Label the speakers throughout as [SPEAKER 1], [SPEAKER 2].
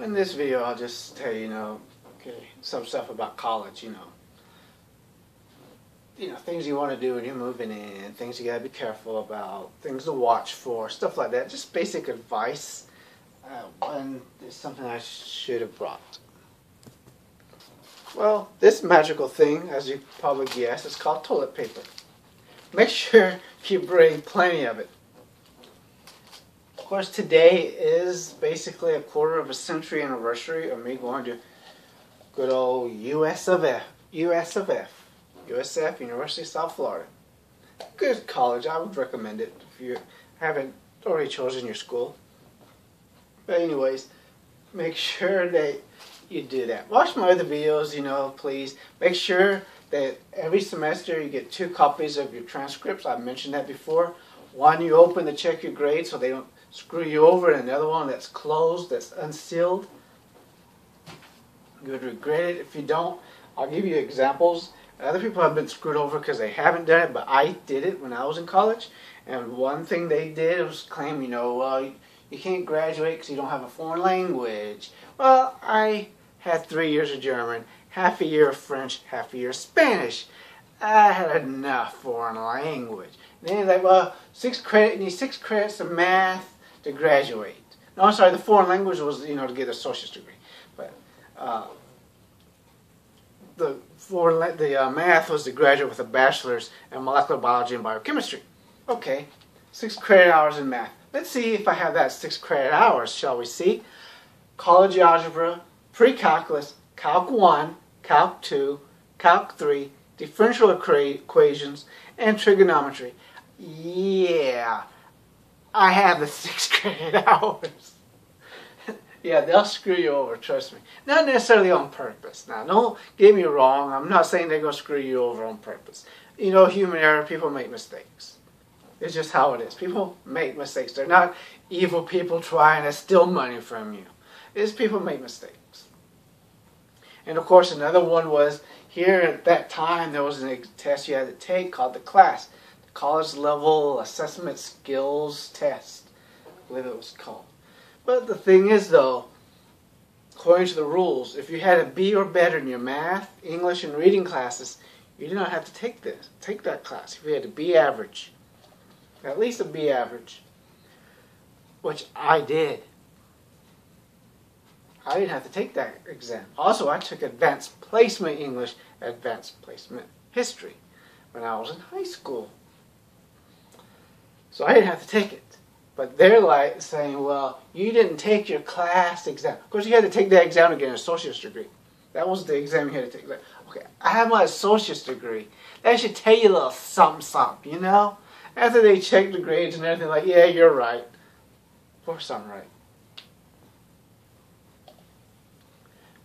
[SPEAKER 1] In this video, I'll just tell you, okay, some stuff about college, things you want to do when you're moving in, things you gotta be careful about, things to watch for, stuff like that. Just basic advice, and it's something I should have brought. Well, this magical thing, as you probably guessed, is called toilet paper. Make sure you bring plenty of it. Of course, today is basically a quarter of a century anniversary of me going to good old USF, University of South Florida. Good college. I would recommend it if you haven't already chosen your school. But anyways, make sure that you do that. Watch my other videos, please. Make sure that every semester you get 2 copies of your transcripts. I've mentioned that before. One you open to check your grades so they don't screw you over, and another one that's closed, that's unsealed. You would regret it if you don't. I'll give you examples. Other people have been screwed over because they haven't done it, but I did it when I was in college. And one thing they did was claim, well, you can't graduate because you don't have a foreign language. Well, I had 3 years of German, half a year of French, half a year of Spanish. I had enough foreign language. And then they're like, well, you need 6 credits of math to graduate. No, I'm sorry, the foreign language was, to get a associate's degree. But the math was to graduate with a bachelor's in molecular biology and biochemistry. Okay, 6 credit hours in math. Let's see if I have that 6 credit hours, shall we see? College algebra, pre-calculus, Calc 1, Calc 2, Calc 3, differential equations, and trigonometry. Yeah, I have the 6 credit hours. Yeah, they'll screw you over, trust me. Not necessarily on purpose. Now, don't get me wrong. I'm not saying they're going to screw you over on purpose. Human error, people make mistakes. It's just how it is. People make mistakes. They're not evil people trying to steal money from you. It's people make mistakes. And of course, another one was, here at that time, there was a test you had to take called the CLAS, the College Level Assessment Skills Test, I believe it was called. But the thing is, though, according to the rules, if you had a B or better in your math, English, and reading classes, you did not have to take that class. If you had a B average, at least a B average, which I did. I didn't have to take that exam. Also, I took Advanced Placement English, Advanced Placement History when I was in high school. So I didn't have to take it. But they're like saying, well, you didn't take your class exam. Of course, you had to take that exam to get an associate's degree. That was the exam you had to take. Okay, I have my associate's degree. That should tell you a little something, After they check the grades and everything, like, yeah, you're right. Of course I'm right.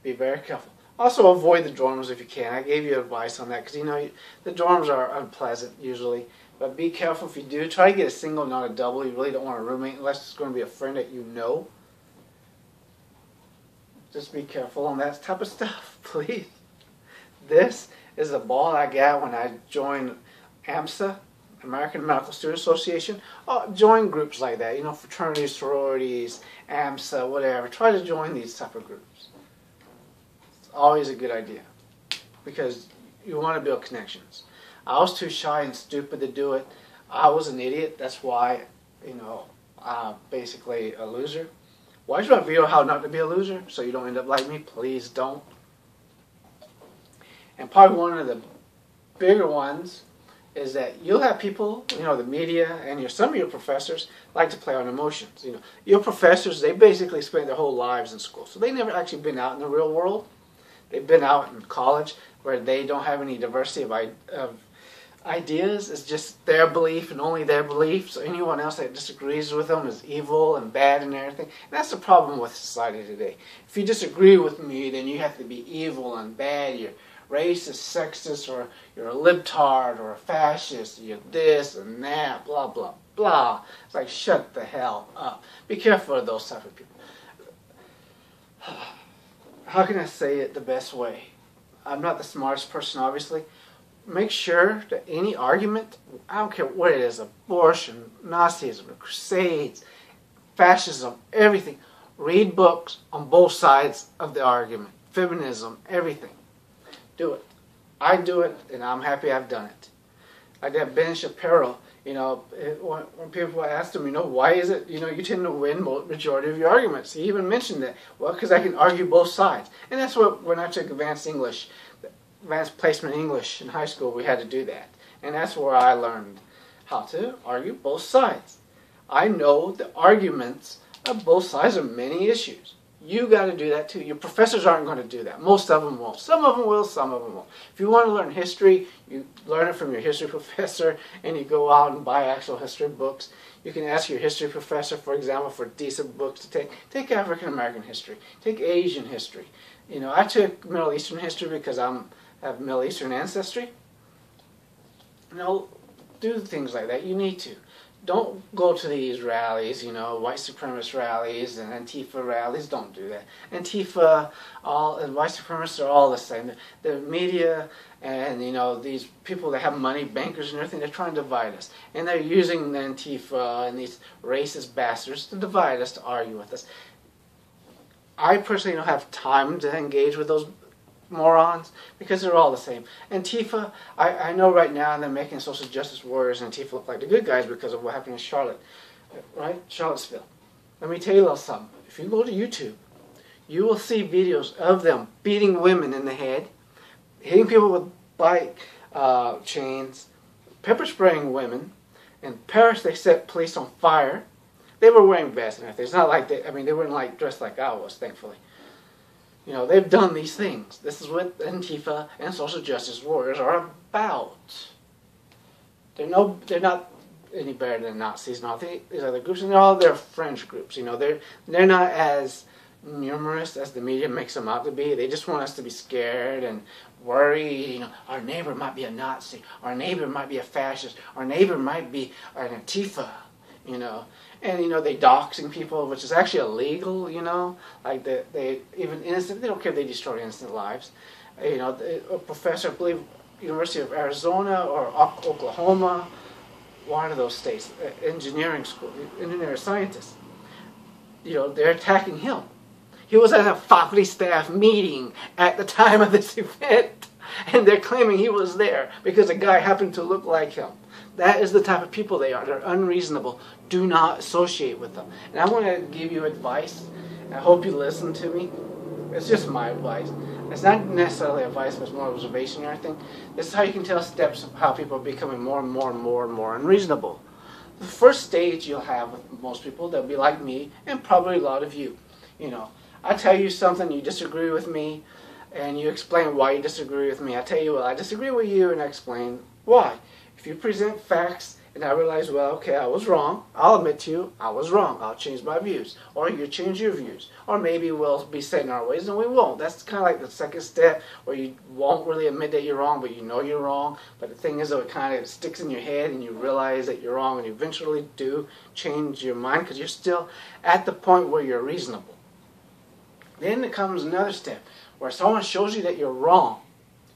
[SPEAKER 1] Be very careful. Also, avoid the dorms if you can. I gave you advice on that because, the dorms are unpleasant usually. But be careful if you do. Try to get a single, not a double. You really don't want a roommate unless it's going to be a friend that you know. Just be careful on that type of stuff, please. This is a ball I got when I joined AMSA, American Medical Student Association. Join groups like that, fraternities, sororities, AMSA, whatever. Try to join these type of groups. It's always a good idea because you want to build connections. I was too shy and stupid to do it. I was an idiot. That's why, I'm basically a loser. Watch my video how not to be a loser so you don't end up like me. Please don't. And probably one of the bigger ones is that you'll have people, the media and some of your professors like to play on emotions. Your professors, they basically spend their whole lives in school. So they've never actually been out in the real world. They've been out in college where they don't have any diversity of ideas. It's just their belief and only their belief. So anyone else that disagrees with them is evil and bad and everything. And that's the problem with society today. If you disagree with me, then you have to be evil and bad. You're racist, sexist, or you're a libtard or a fascist. You're this and that, blah, blah, blah. It's like, shut the hell up. Be careful of those type of people. How can I say it the best way? I'm not the smartest person, obviously. Make sure that any argument, I don't care what it is, abortion, Nazism, crusades, fascism, everything, Read books on both sides of the argument. Feminism, everything. Do it. I do it, and I'm happy I've done it. Like that Ben Shapiro, when people asked him, why is it, you tend to win majority of your arguments? He even mentioned that. Well, because I can argue both sides. And that's what, when I took advanced placement English in high school, we had to do that. And that's where I learned how to argue both sides. I know the arguments of both sides of many issues. You got to do that too. Your professors aren't going to do that. Most of them won't. Some of them will, some of them won't. If you want to learn history, you learn it from your history professor, and you go out and buy actual history books. You can ask your history professor, for example, for decent books to take. Take African American history. Take Asian history. I took Middle Eastern history because I have Middle Eastern ancestry. Do things like that. You need to. Don't go to these rallies, white supremacist rallies and Antifa rallies. Don't do that. Antifa and white supremacists are all the same. The media and, these people that have money, bankers and everything, they're trying to divide us. And they're using the Antifa and these racist bastards to divide us, to argue with us. I personally don't have time to engage with those morons because they're all the same. Antifa, I know right now they're making social justice warriors and Antifa look like the good guys because of what happened in Charlotte, right? Charlottesville. Let me tell you a little something. If you go to YouTube, you will see videos of them beating women in the head, hitting people with bike chains, pepper spraying women. In Paris, they set police on fire. They were wearing vests and everything. It's not like they weren't dressed like I was, thankfully. They've done these things. This is what Antifa and social justice warriors are about. They're not any better than Nazis and all these other groups, and they're all their fringe groups. They're not as numerous as the media makes them out to be. They just want us to be scared and worried. Our neighbor might be a Nazi. Our neighbor might be a fascist. Our neighbor might be an Antifa. And they doxing people, which is actually illegal. Like they even innocent. They don't care if they destroy innocent lives. A professor, I believe, University of Arizona or Oklahoma, one of those states, engineering school, engineer scientist. They're attacking him. He was at a faculty staff meeting at the time of this event, and they're claiming he was there because a guy happened to look like him. That is the type of people they are. They're unreasonable. Do not associate with them. And I want to give you advice. I hope you listen to me. It's just my advice. It's not necessarily advice, but it's more observation or anything. This is how you can tell steps of how people are becoming more and more and more and more unreasonable. The first stage you'll have with most people, they'll be like me, and probably a lot of you. I tell you something, you disagree with me, and you explain why you disagree with me. I tell you, well, I disagree with you, and I explain why. If you present facts and I realize, well, okay, I was wrong, I'll admit to you, I was wrong. I'll change my views. Or you change your views. Or maybe we'll be set in our ways and we won't. That's kind of like the second step where you won't really admit that you're wrong, but you know you're wrong. But the thing is, though, it kind of sticks in your head and you realize that you're wrong and you eventually do change your mind because you're still at the point where you're reasonable. Then there comes another step where someone shows you that you're wrong.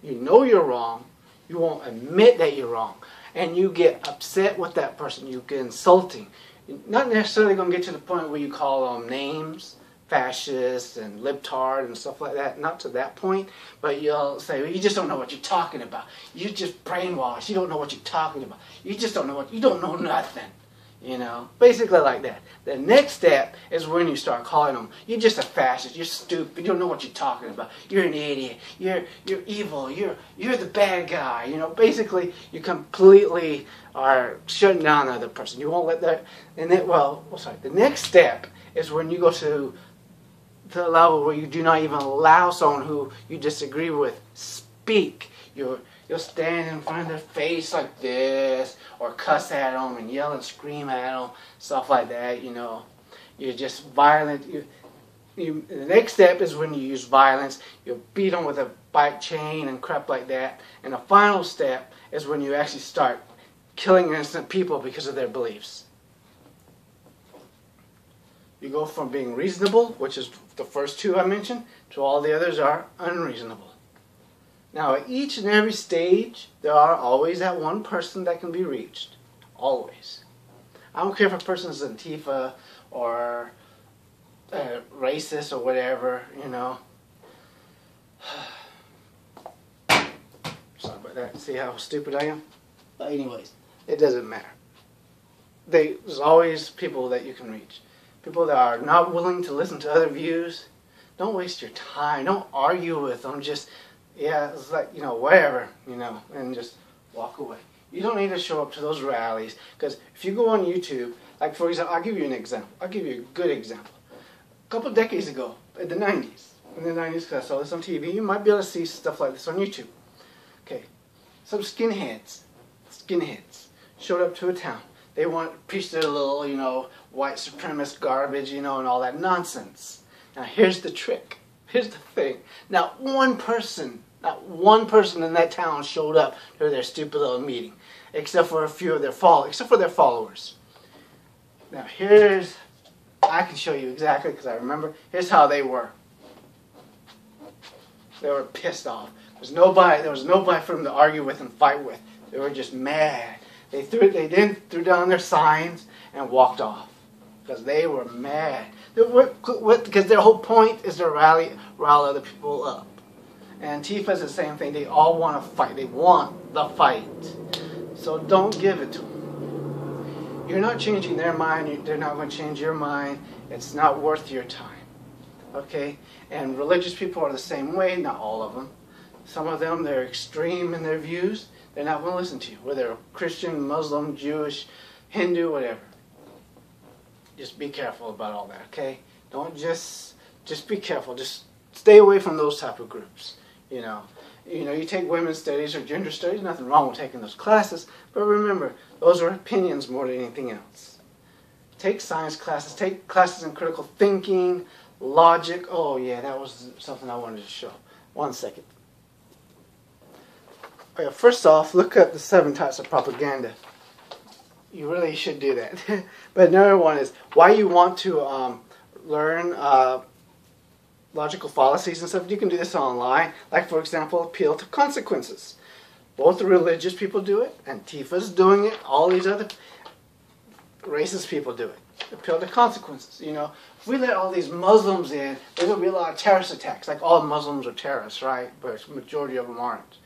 [SPEAKER 1] You know you're wrong. You won't admit that you're wrong. And you get upset with that person. You get insulting. You're not necessarily going to get to the point where you call them names, fascist and libtard and stuff like that. Not to that point. But you'll say, well, you just don't know what you're talking about. You're just brainwashed. You don't know what you're talking about. You just don't know you don't know nothing. Basically like that. The next step is when you start calling them, you're just a fascist, you're stupid, you don't know what you're talking about, you're an idiot, you're evil, you're the bad guy. Basically you completely are shutting down the other person. You won't let that, and then, the next step is when you go to the level where you do not even allow someone who you disagree with speak. You'll stand in front of their face like this, or cuss at them and yell and scream at them, stuff like that. You're just violent. The next step is when you use violence. You beat them with a bike chain and crap like that. And the final step is when you actually start killing innocent people because of their beliefs. You go from being reasonable, which is the first two I mentioned, to all the others are unreasonable. Now, at each and every stage, there are always that one person that can be reached. Always. I don't care if a person is Antifa or racist or whatever, you know. Sorry about that. See how stupid I am? But anyways, it doesn't matter. There's always people that you can reach. People that are not willing to listen to other views. Don't waste your time. Don't argue with them. Just, yeah, it's like, you know, whatever, you know, and just walk away. You don't need to show up to those rallies, because if you go on YouTube, like for example, I'll give you an example. I'll give you a good example. A couple of decades ago, in the 90s, because I saw this on TV, you might be able to see stuff like this on YouTube. Okay, some skinheads showed up to a town. They want to preach their little, you know, white supremacist garbage, you know, and all that nonsense. Now here's the trick. Here's the thing. Not one person in that town showed up to their stupid little meeting, except for a few of their followers. Now I can show you exactly, because I remember. Here's how they were. They were pissed off. There was nobody for them to argue with and fight with. They were just mad. They threw down their signs and walked off because they were mad. Because their whole point is to rally other people up. And Antifa is the same thing. They all want to fight. They want the fight. So don't give it to them. You're not changing their mind. They're not going to change your mind. It's not worth your time. Okay? And religious people are the same way. Not all of them. Some of them, they're extreme in their views. They're not going to listen to you. Whether Christian, Muslim, Jewish, Hindu, whatever. Just be careful about all that, okay? Don't just be careful. Just stay away from those type of groups. You know, you take women's studies or gender studies, nothing wrong with taking those classes, but remember, those are opinions more than anything else. Take science classes, take classes in critical thinking, logic. Oh yeah, that was something I wanted to show. 1 second. Okay, first off, look up the 7 types of propaganda. You really should do that. But another one is why you want to learn logical fallacies and stuff. You can do this online. Like, for example, appeal to consequences. Both the religious people do it. Antifa's doing it. All these other racist people do it. Appeal to consequences. You know, if we let all these Muslims in, there's going to be a lot of terrorist attacks. Like, all Muslims are terrorists, right? But the majority of them aren't.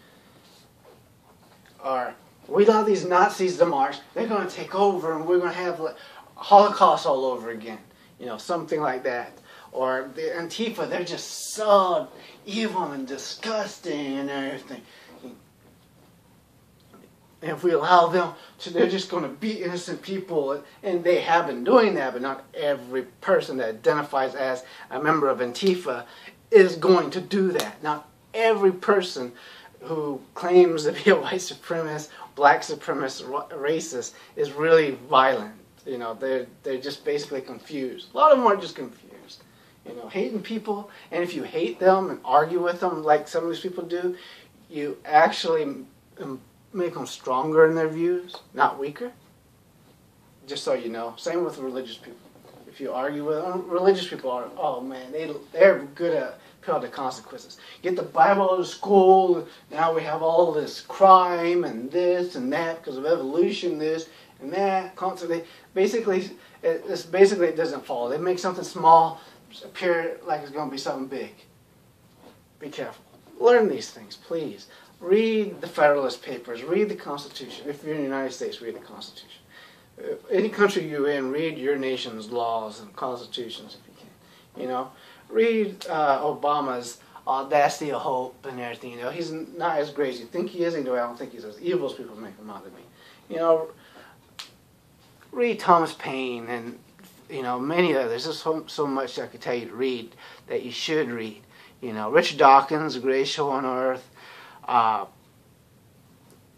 [SPEAKER 1] Or we allow these Nazis to march, they're going to take over and we're going to have like Holocaust all over again. You know, something like that. Or the Antifa, they're just so evil and disgusting and everything. And if we allow them to, they're just going to beat innocent people. And they have been doing that, but not every person that identifies as a member of Antifa is going to do that. Not every person who claims to be a white supremacist, black supremacist, racist is really violent. You know, they're just basically confused. A lot of them are just confused. You know, hating people, and if you hate them and argue with them like some of these people do, you actually make them stronger in their views, not weaker. Just so you know. Same with religious people. If you argue with them, religious people are, oh man, they're good at appeal to consequences. Get the Bible out of school, now we have all this crime and this and that because of evolution, this and that, constantly. Basically, it doesn't follow. They make something small appear like it's going to be something big. Be careful. Learn these things, please. Read the Federalist Papers. Read the Constitution. If you're in the United States, read the Constitution. Any country you're in, read your nation's laws and constitutions if you can. You know, read Obama's Audacity of Hope and everything. You know, he's not as great as you think he is. I don't think he's as evil as people make him out to be. You know, read Thomas Paine and, you know, many others. There's so much I could tell you to read that you should read. You know, Richard Dawkins, The Greatest Show on Earth,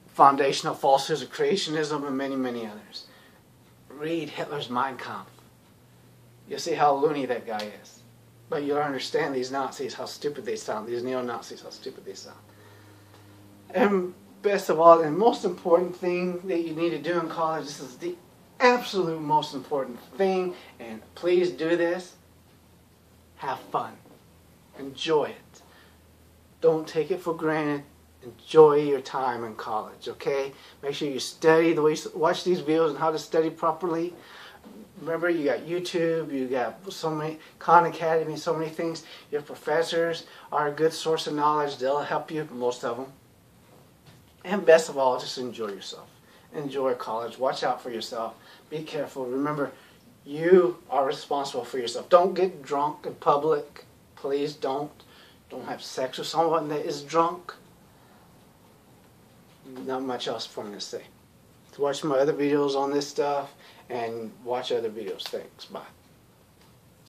[SPEAKER 1] Foundational Falsehoods of Creationism, and many, many others. Read Hitler's Mein Kampf. You'll see how loony that guy is. But you'll understand these Nazis, how stupid they sound. These neo-Nazis, how stupid they sound. And best of all, and most important thing that you need to do in college, this is the absolute most important thing, and please do this. Have fun. Enjoy it. Don't take it for granted. Enjoy your time in college, okay? Make sure you study the way you watch these videos on how to study properly. Remember, you got YouTube, you got so many, Khan Academy, so many things. Your professors are a good source of knowledge. They'll help you, most of them. And best of all, just enjoy yourself. Enjoy college. Watch out for yourself. Be careful. Remember, you are responsible for yourself. Don't get drunk in public. Please don't. Don't have sex with someone that is drunk. Not much else for me to say. Watch my other videos on this stuff and watch other videos. Thanks. Bye.